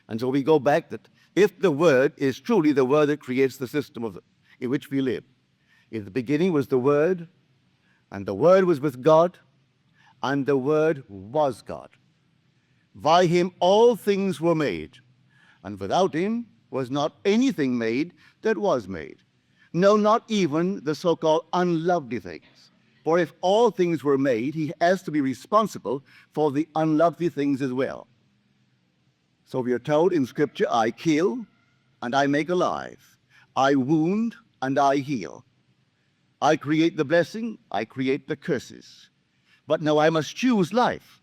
And so we go back that if the Word is truly the Word that creates the system in which we live, in the beginning was the Word, and the Word was with God, and the Word was God. By him all things were made, and without him was not anything made that was made. No, not even the so-called unlovely things. For if all things were made, he has to be responsible for the unlovely things as well. So we are told in Scripture, I kill and I make alive. I wound and I heal. I create the blessing, I create the curses. But now I must choose life.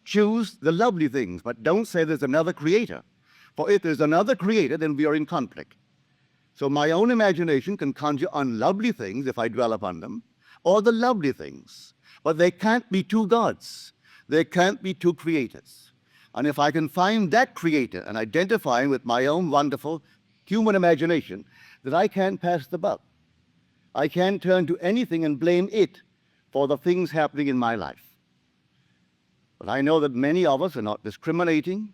Choose the lovely things, but don't say there's another creator. For if there's another creator, then we are in conflict. So my own imagination can conjure unlovely things if I dwell upon them, or the lovely things. But they can't be two gods. There can't be two creators. And if I can find that creator and identify him with my own wonderful human imagination, then I can't pass the buck. I can't turn to anything and blame it for the things happening in my life. But I know that many of us are not discriminating,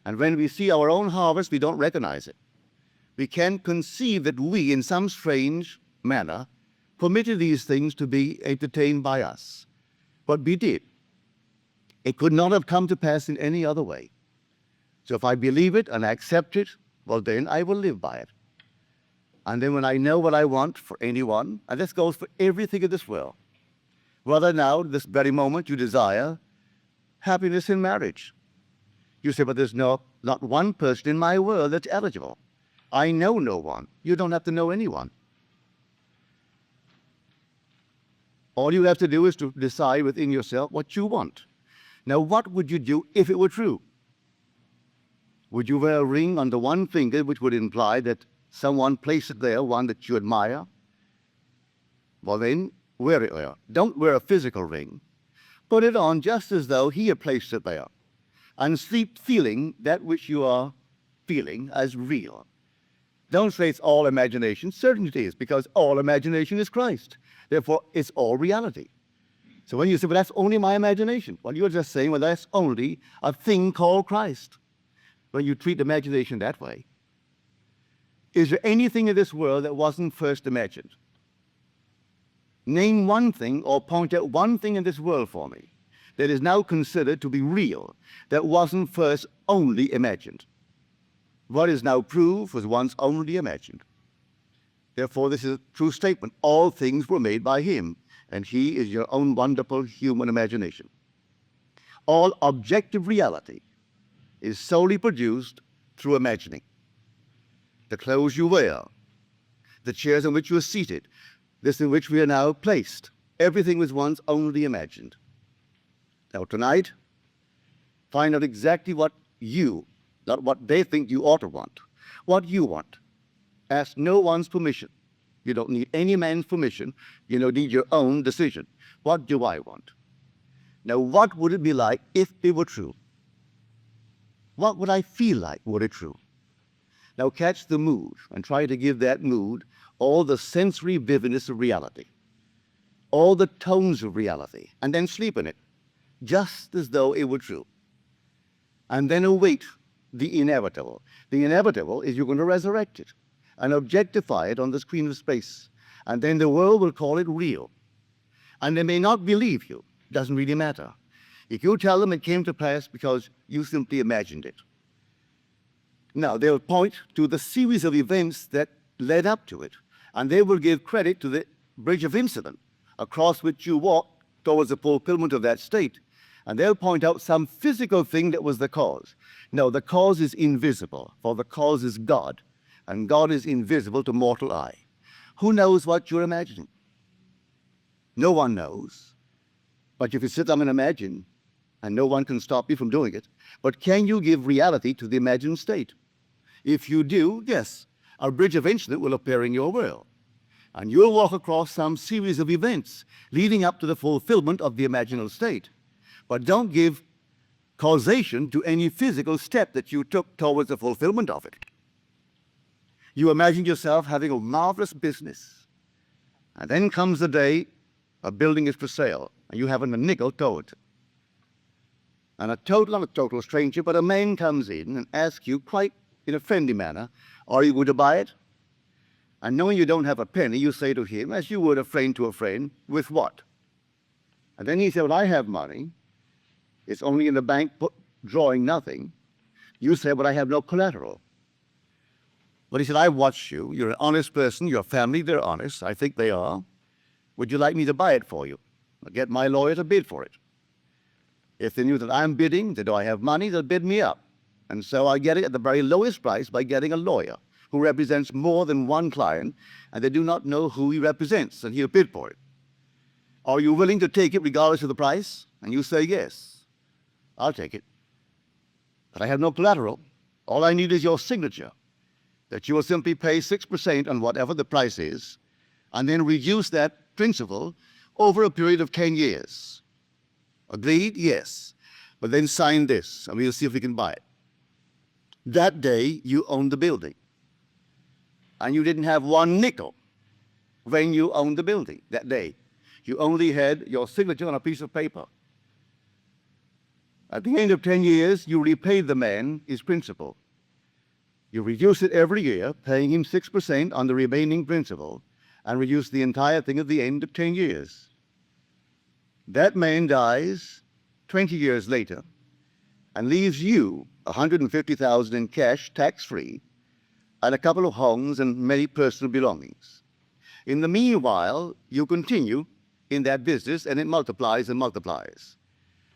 and when we see our own harvest, we don't recognize it. We can conceive that we, in some strange manner, permitted these things to be entertained by us. But we did. It could not have come to pass in any other way. So if I believe it and I accept it, well, then I will live by it. And then when I know what I want for anyone, and this goes for everything in this world, whether now, this very moment, you desire happiness in marriage. You say, but there's not one person in my world that's eligible. I know no one. You don't have to know anyone. All you have to do is to decide within yourself what you want. Now, what would you do if it were true? Would you wear a ring on the one finger, which would imply that someone placed it there, one that you admire? Well, then, wear it there. Don't wear a physical ring. Put it on just as though he had placed it there, and sleep feeling that which you are feeling as real. Don't say it's all imagination. Certainly it is, because all imagination is Christ. Therefore, it's all reality. So when you say, well, that's only my imagination, well, you're just saying, well, that's only a thing called Christ. When you treat imagination that way, is there anything in this world that wasn't first imagined? Name one thing or point out one thing in this world for me that is now considered to be real, that wasn't first only imagined. What is now proved was once only imagined. Therefore, this is a true statement. All things were made by him, and he is your own wonderful human imagination. All objective reality is solely produced through imagining. The clothes you wear, the chairs in which you are seated, this in which we are now placed, everything was once only imagined. Now tonight, find out exactly what you, not what they think you ought to want, what you want. Ask no one's permission. You don't need any man's permission. You don't need your own decision. What do I want? Now, what would it be like if it were true? What would I feel like were it true? Now catch the mood and try to give that mood all the sensory vividness of reality, all the tones of reality, and then sleep in it, just as though it were true. And then await the inevitable. The inevitable is you're going to resurrect it and objectify it on the screen of space. And then the world will call it real. And they may not believe you. Doesn't really matter. If you tell them it came to pass because you simply imagined it. Now, they'll point to the series of events that led up to it, and they will give credit to the bridge of incident across which you walked towards the fulfillment of that state. And they'll point out some physical thing that was the cause. No, the cause is invisible, for the cause is God, and God is invisible to mortal eye. Who knows what you're imagining? No one knows. But if you sit down and imagine, and no one can stop you from doing it, but can you give reality to the imagined state? If you do, yes, a bridge of incident will appear in your world, and you'll walk across some series of events leading up to the fulfillment of the imaginal state. But don't give causation to any physical step that you took towards the fulfillment of it. You imagine yourself having a marvelous business, and then comes the day a building is for sale, and you haven't a nickel towards it. and not a total stranger, but a man comes in and asks you quite in a friendly manner, are you going to buy it? And knowing you don't have a penny, you say to him, as you would a friend to a friend, with what? And then he said, well, I have money. It's only in the bank drawing nothing. You say, but I have no collateral. But he said, I've watched you. You're an honest person. Your family, they're honest. I think they are. Would you like me to buy it for you? I'll get my lawyer to bid for it. If they knew that I'm bidding, that I have money, they'll bid me up. And so I get it at the very lowest price by getting a lawyer who represents more than one client, and they do not know who he represents, and he'll bid for it. Are you willing to take it regardless of the price? And you say yes. I'll take it. But I have no collateral. All I need is your signature, that you will simply pay 6% on whatever the price is, and then reduce that principal over a period of 10 years. Agreed? Yes. But then sign this, and we'll see if we can buy it. That day, you owned the building. And you didn't have one nickel when you owned the building that day. You only had your signature on a piece of paper. At the end of 10 years, you repaid the man his principal. You reduce it every year, paying him 6% on the remaining principal, and reduce the entire thing at the end of 10 years. That man dies 20 years later and leaves you $150,000 in cash, tax-free, and a couple of homes and many personal belongings. In the meanwhile, you continue in that business, and it multiplies and multiplies.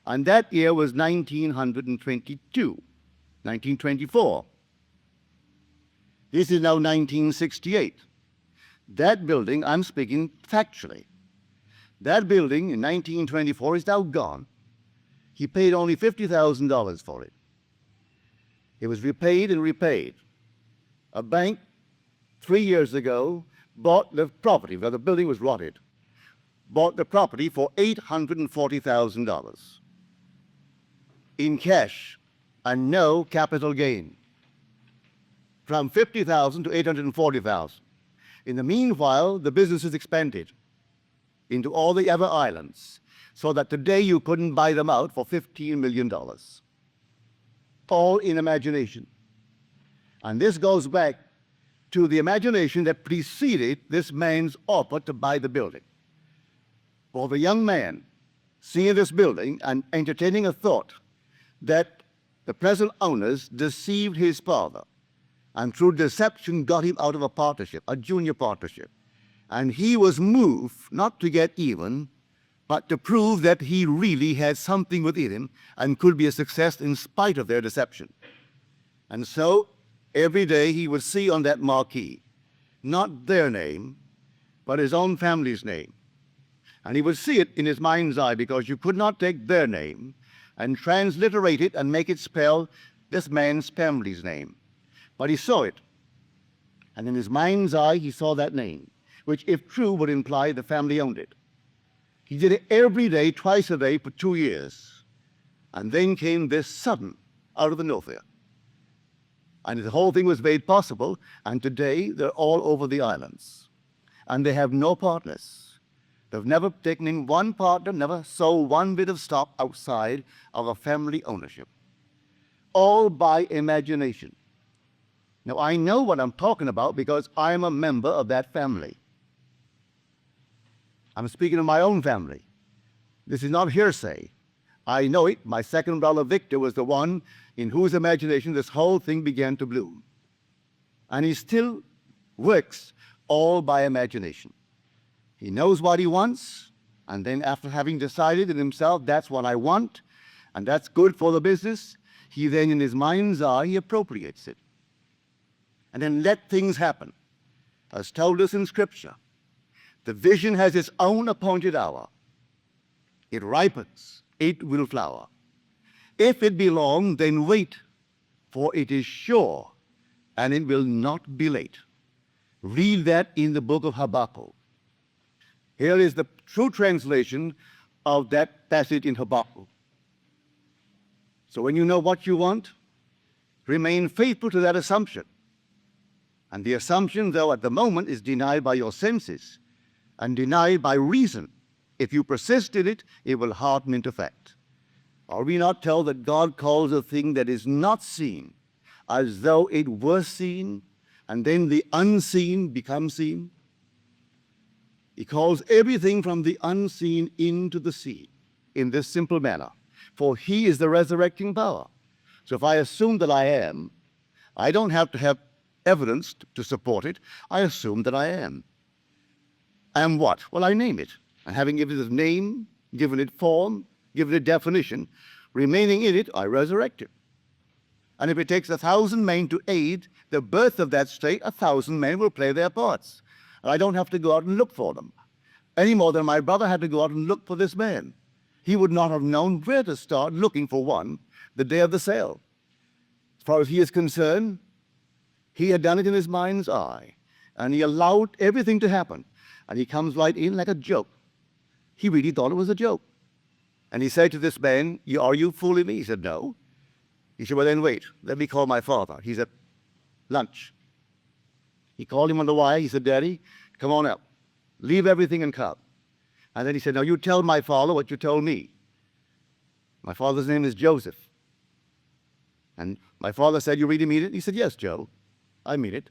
And that year was 1922, 1924. This is now 1968. That building, I'm speaking factually, that building in 1924 is now gone. He paid only $50,000 for it. It was repaid and repaid. A bank 3 years ago bought the property where the building was rotted, bought the property for $840,000 in cash and no capital gain, from $50,000 to $840,000. In the meanwhile, the business has expanded into all the other islands, so that today you couldn't buy them out for $15 million. All in imagination. And this goes back to the imagination that preceded this man's offer to buy the building. For the young man seeing this building and entertaining a thought that the present owners deceived his father, and through deception got him out of a partnership, a junior partnership. And he was moved not to get even, but to prove that he really had something within him and could be a success in spite of their deception. And so every day he would see on that marquee, not their name, but his own family's name. And he would see it in his mind's eye, because you could not take their name and transliterate it and make it spell this man's family's name. But he saw it. And in his mind's eye, he saw that name, which, if true, would imply the family owned it. He did it every day, twice a day, for 2 years. And then came this sudden, out of the nowhere. And the whole thing was made possible, and today they're all over the islands. And they have no partners. They've never taken in one partner, never sold one bit of stock outside of a family ownership. All by imagination. Now, I know what I'm talking about because I'm a member of that family. I'm speaking of my own family. This is not hearsay. I know it. My second brother, Victor, was the one in whose imagination this whole thing began to bloom. And he still works all by imagination. He knows what he wants, and then after having decided in himself, that's what I want, and that's good for the business, he then in his mind's eye, he appropriates it. And then let things happen. As told us in Scripture, the vision has its own appointed hour. It ripens, it will flower. If it be long, then wait, for it is sure, and it will not be late. Read that in the book of Habakkuk. Here is the true translation of that passage in Habakkuk. So when you know what you want, remain faithful to that assumption. And the assumption, though at the moment, is denied by your senses and denied by reason. If you persist in it, it will harden into fact. Are we not told that God calls a thing that is not seen as though it were seen, and then the unseen becomes seen? He calls everything from the unseen into the seen in this simple manner, for he is the resurrecting power. So if I assume that I am, I don't have to have evidence to support it. I assume that I am. I am what? Well, I name it. And having given it a name, given it form, given it definition, remaining in it, I resurrect it. And if it takes 1,000 men to aid the birth of that state, 1,000 men will play their parts. And I don't have to go out and look for them, any more than my brother had to go out and look for this man. He would not have known where to start looking for one the day of the sale. As far as he is concerned, he had done it in his mind's eye, and he allowed everything to happen. And he comes right in like a joke. He really thought it was a joke. And he said to this man, are you fooling me? He said, no. He said, well, then wait. Let me call my father. He's at lunch. He called him on the wire. He said, Daddy, come on up. Leave everything and come. And then he said, now you tell my father what you told me. My father's name is Joseph. And my father said, you really mean it? He said, yes, Joe, I mean it.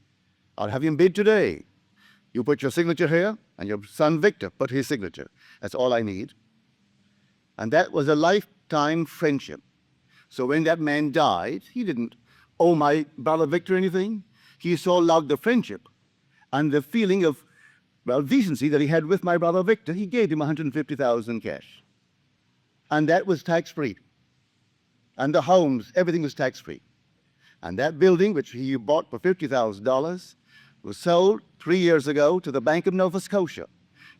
I'll have him bid today. You put your signature here, and your son Victor put his signature. That's all I need. And that was a lifetime friendship. So when that man died, he didn't owe my brother Victor anything. He so loved the friendship and the feeling of, well, decency that he had with my brother Victor. He gave him $150,000 cash. And that was tax-free. And the homes, everything was tax-free. And that building, which he bought for $50,000, was sold 3 years ago to the Bank of Nova Scotia.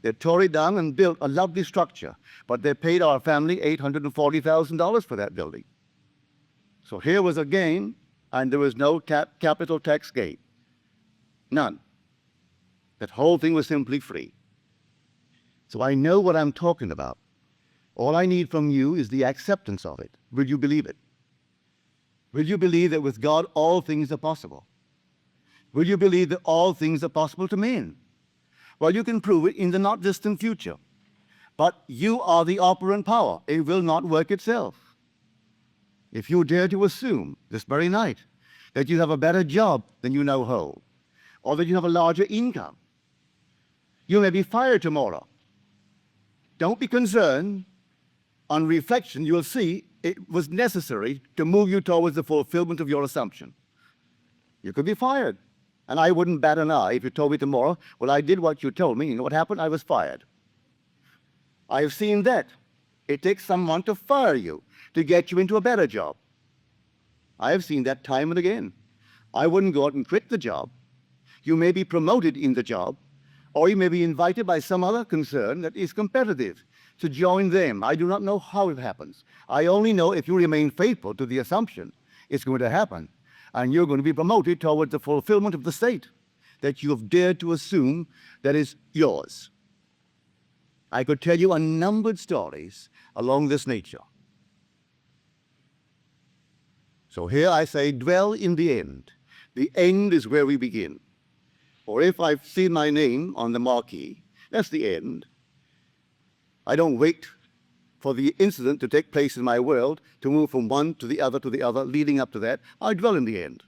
They tore it down and built a lovely structure, but they paid our family $840,000 for that building. So here was a gain, and there was no capital tax gain. None. That whole thing was simply free. So I know what I'm talking about. All I need from you is the acceptance of it. Will you believe it? Will you believe that with God all things are possible? Will you believe that all things are possible to men? Well, you can prove it in the not distant future. But you are the operant power. It will not work itself. If you dare to assume this very night that you have a better job than you now hold, or that you have a larger income, you may be fired tomorrow. Don't be concerned. On reflection, you'll see it was necessary to move you towards the fulfillment of your assumption. You could be fired. And I wouldn't bat an eye if you told me tomorrow, well, I did what you told me. You know what happened? I was fired. I have seen that. It takes someone to fire you to get you into a better job. I have seen that time and again. I wouldn't go out and quit the job. You may be promoted in the job, or you may be invited by some other concern that is competitive to join them. I do not know how it happens. I only know if you remain faithful to the assumption, it's going to happen. And you're going to be promoted towards the fulfillment of the state that you have dared to assume that is yours. I could tell you unnumbered stories along this nature. So here I say, dwell in the end. The end is where we begin. Or if I've seen my name on the marquee, that's the end. I don't wait for the incident to take place in my world to move from one to the other, leading up to that. I dwell in the end.